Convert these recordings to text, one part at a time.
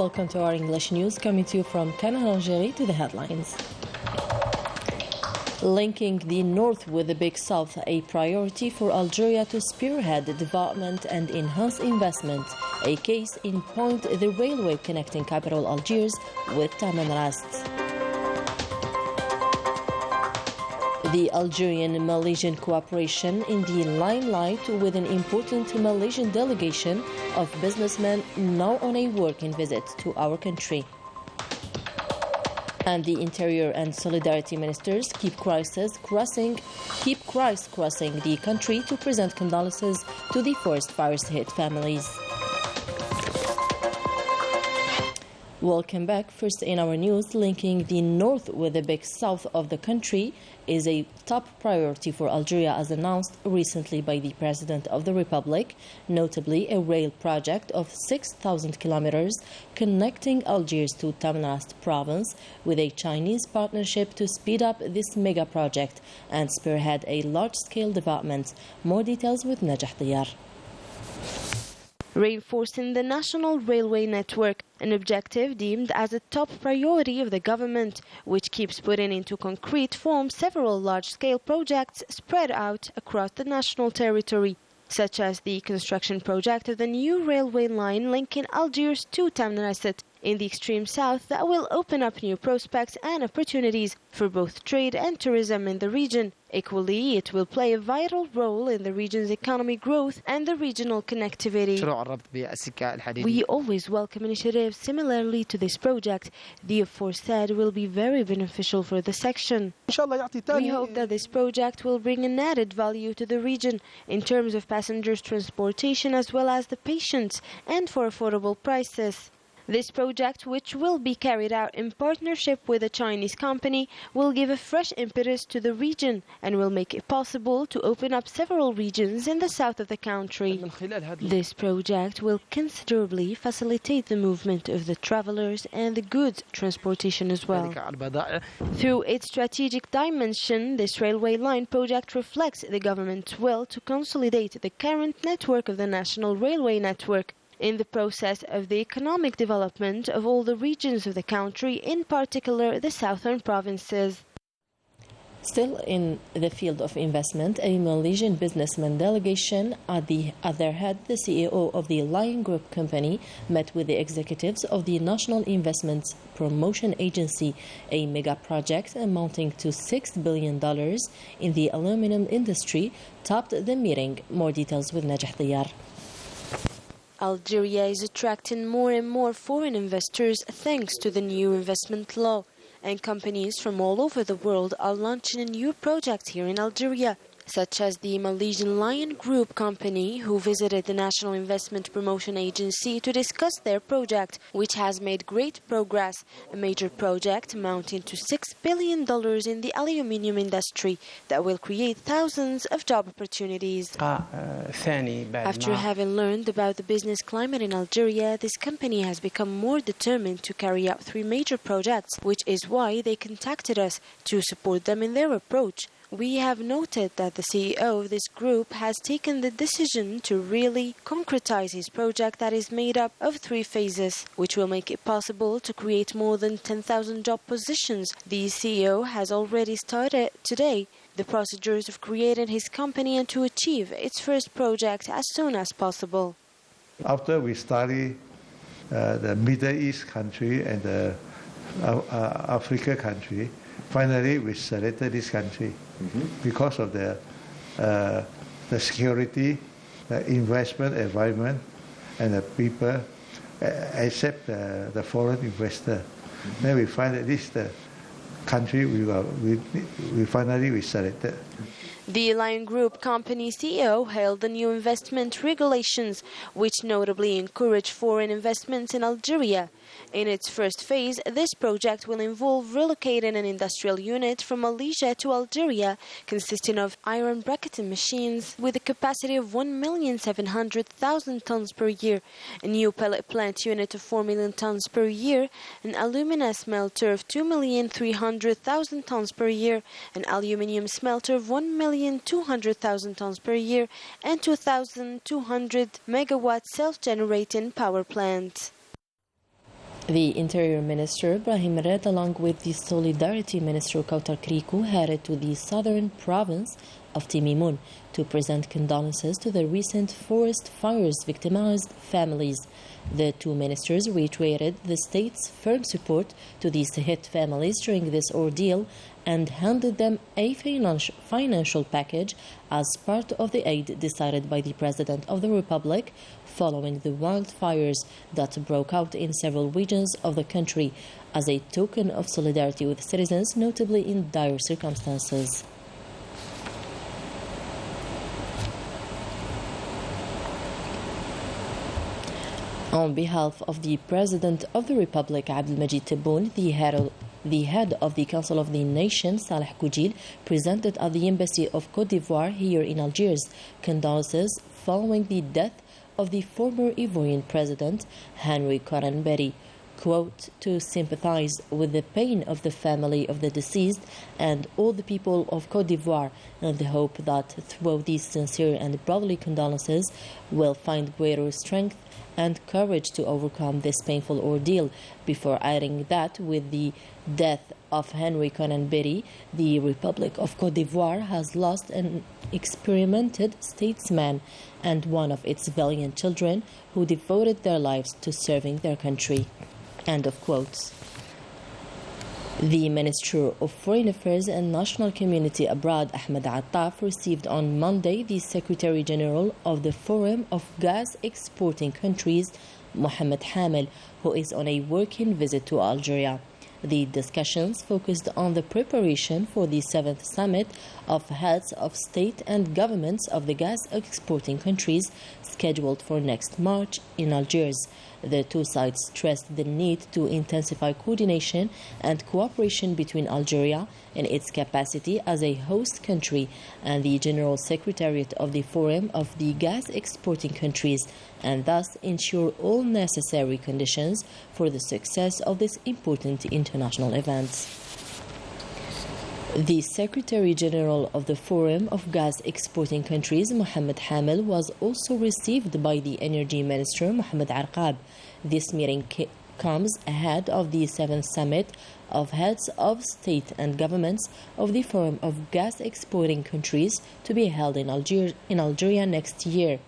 Welcome to our English news, coming to you from Canal, Algérie, to the headlines. Linking the North with the Big South, a priority for Algeria to spearhead development and enhance investment. A case in point, the railway connecting capital Algiers with Tamanrast. The Algerian-Malaysian cooperation in the limelight with an important Malaysian delegation of businessmen now on a working visit to our country. And the Interior and Solidarity Ministers keep Christ crossing the country to present condolences to the forest fires-hit families. Welcome back. First in our news, linking the north with the big south of the country is a top priority for Algeria, as announced recently by the President of the Republic, notably a rail project of 6,000 kilometers connecting Algiers to Tamanrast province with a Chinese partnership to speed up this mega project and spearhead a large-scale development. More details with Najah Diyar. Reinforcing the national railway network, an objective deemed as a top priority of the government, which keeps putting into concrete form several large-scale projects spread out across the national territory, such as the construction project of the new railway line linking Algiers to Tamanrast in the extreme south that will open up new prospects and opportunities for both trade and tourism in the region. Equally, it will play a vital role in the region's economic growth and the regional connectivity. We always welcome initiatives similarly to this project. The aforesaid will be very beneficial for the section. We hope that this project will bring an added value to the region in terms of passengers transportation as well as the patients, and for affordable prices. This project, which will be carried out in partnership with a Chinese company, will give a fresh impetus to the region and will make it possible to open up several regions in the south of the country. This project will considerably facilitate the movement of the travelers and the goods transportation as well. Through its strategic dimension, this railway line project reflects the government's will to consolidate the current network of the national railway network, in the process of the economic development of all the regions of the country, in particular the southern provinces. Still in the field of investment, a Malaysian businessman delegation at their head, the CEO of the Lion Group company, met with the executives of the National Investment Promotion Agency, a mega project amounting to $6 billion in the aluminum industry, topped the meeting. More details with Najah Diyar. Algeria is attracting more and more foreign investors thanks to the new investment law, and companies from all over the world are launching a new project here in Algeria, such as the Malaysian Lion Group company, who visited the National Investment Promotion Agency to discuss their project, which has made great progress, a major project amounting to $6 billion in the aluminium industry that will create thousands of job opportunities. After having learned about the business climate in Algeria, this company has become more determined to carry out 3 major projects, which is why they contacted us to support them in their approach. We have noted that the CEO of this group has taken the decision to really concretize his project that is made up of 3 phases, which will make it possible to create more than 10,000 job positions. The CEO has already started today the procedures of creating his company and to achieve its first project as soon as possible. After we study the Middle East country and the Africa country, finally we selected this country because of the security, the investment environment, and the people accept the foreign investor. Then we find that this is the country we finally selected. The Lion Group company CEO hailed the new investment regulations, which notably encourage foreign investments in Algeria. In its first phase, this project will involve relocating an industrial unit from Malaysia to Algeria, consisting of iron bracketing machines with a capacity of 1,700,000 tons per year, a new pellet plant unit of 4 million tons per year, an alumina smelter of 2,300,000 tons per year, an aluminium smelter of 1,200,000 tons per year, and 2,200 megawatt self-generating power plant. The Interior Minister, Brahim Red, along with the Solidarity Minister, Kautar Kriku, headed to the southern province of Timimun to present condolences to the recent forest fires victimized families. The two ministers reiterated the state's firm support to these hit families during this ordeal and handed them a financial package as part of the aid decided by the President of the Republic following the wildfires that broke out in several regions of the country as a token of solidarity with citizens, notably in dire circumstances. On behalf of the President of the Republic, Abdelmajid Tebboune, the head of the Council of the Nation, Saleh Koujil, presented at the Embassy of Côte d'Ivoire here in Algiers condolences following the death of the former Ivorian President, Henry Konan Bedi, quote, to sympathize with the pain of the family of the deceased and all the people of Côte d'Ivoire, and the hope that through these sincere and brotherly condolences will find greater strength and courage to overcome this painful ordeal, before adding that with the death of Henry Konan Bedi, the Republic of Côte d'Ivoire has lost an experimented statesman and one of its valiant children who devoted their lives to serving their country. End of quotes. The Minister of Foreign Affairs and National Community Abroad, Ahmed Attaf, received on Monday the Secretary General of the Forum of Gas Exporting Countries, Mohamed Hamel, who is on a working visit to Algeria. The discussions focused on the preparation for the 7th summit of heads of state and governments of the gas exporting countries scheduled for next March in Algiers. The two sides stressed the need to intensify coordination and cooperation between Algeria in its capacity as a host country and the General Secretariat of the Forum of the Gas Exporting Countries, and thus ensure all necessary conditions for the success of this important international event. The Secretary General of the Forum of Gas Exporting Countries, Mohamed Hamel, was also received by the Energy Minister, Mohamed Arqab. This meeting comes ahead of the 7th Summit of Heads of State and Governments of the Forum of Gas Exporting Countries to be held in Algeria next year.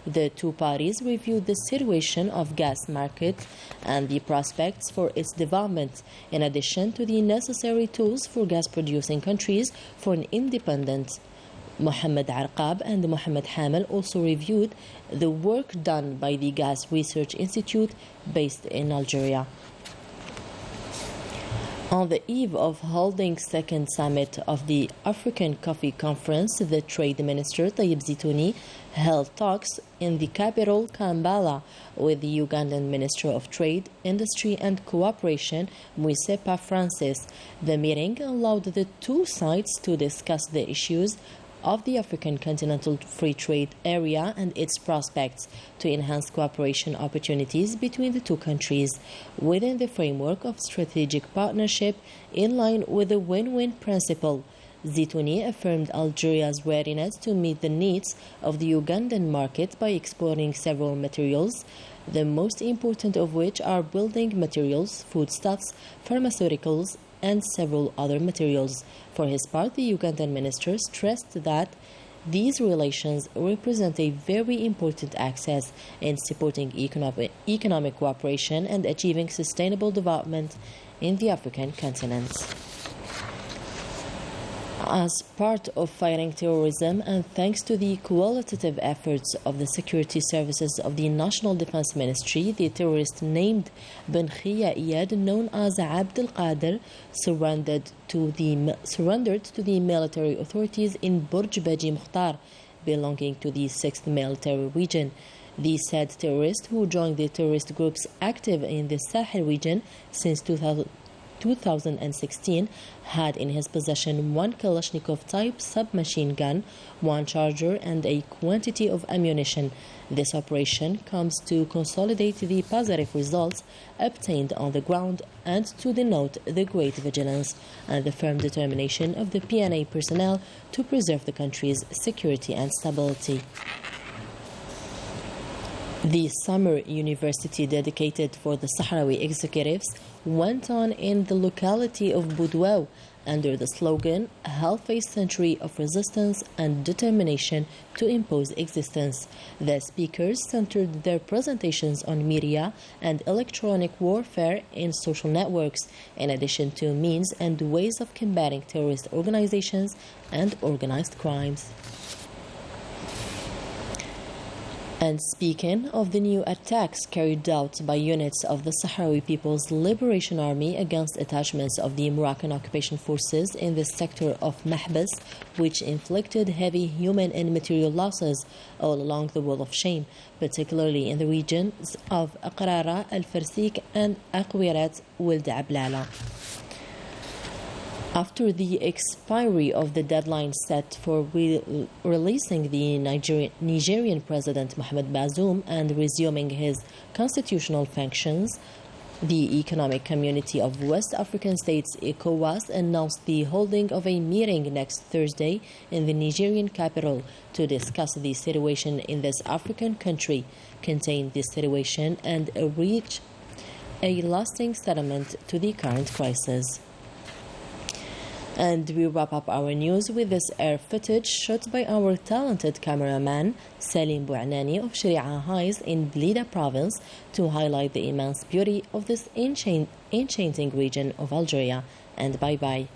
The two parties reviewed the situation of gas market and the prospects for its development, in addition to the necessary tools for gas-producing countries for an independent. Mohamed Arqab and Mohamed Hamel also reviewed the work done by the Gas Research Institute based in Algeria. On the eve of holding second summit of the African Coffee Conference, the Trade Minister Tayyip Zitouni held talks in the capital Kampala with the Ugandan Minister of Trade, Industry and Cooperation, Mwisepa Francis. The meeting allowed the two sides to discuss the issues of the African Continental Free Trade Area and its prospects to enhance cooperation opportunities between the two countries within the framework of strategic partnership in line with the win-win principle. Zitouni affirmed Algeria's readiness to meet the needs of the Ugandan market by exporting several materials, the most important of which are building materials, foodstuffs, pharmaceuticals, and several other materials. For his part, the Ugandan minister stressed that these relations represent a very important access in supporting economic cooperation and achieving sustainable development in the African continent. As part of fighting terrorism and thanks to the qualitative efforts of the security services of the National Defense Ministry, the terrorist named Ben Khia Iyad, known as Abd al-Qadir, surrendered to the military authorities in Burj Baji Mukhtar, belonging to the 6th Military Region. The said terrorist, who joined the terrorist groups active in the Sahel region since 2016, had in his possession one Kalashnikov type submachine gun, one charger, and a quantity of ammunition. This operation comes to consolidate the positive results obtained on the ground and to denote the great vigilance and the firm determination of the PNA personnel to preserve the country's security and stability. The summer university dedicated for the Sahrawi executives went on in the locality of Boudouou under the slogan "Half a Century of Resistance and Determination to Impose Existence." The speakers centered their presentations on media and electronic warfare in social networks, in addition to means and ways of combating terrorist organizations and organized crimes. And speaking of the new attacks carried out by units of the Sahrawi People's Liberation Army against attachments of the Moroccan occupation forces in the sector of Mahbas, which inflicted heavy human and material losses all along the Wall of Shame, particularly in the regions of Aqrara, Al-Farsik and Aqwirat Wuld Ablala. After the expiry of the deadline set for releasing the Nigerian President Mohamed Bazoum and resuming his constitutional functions, the Economic Community of West African States, ECOWAS, announced the holding of a meeting next Thursday in the Nigerian capital to discuss the situation in this African country, contain the situation, and reach a lasting settlement to the current crisis. And we wrap up our news with this air footage shot by our talented cameraman Salim Bouanani of Sharia Heights in Blida province to highlight the immense beauty of this enchanting region of Algeria. And bye-bye.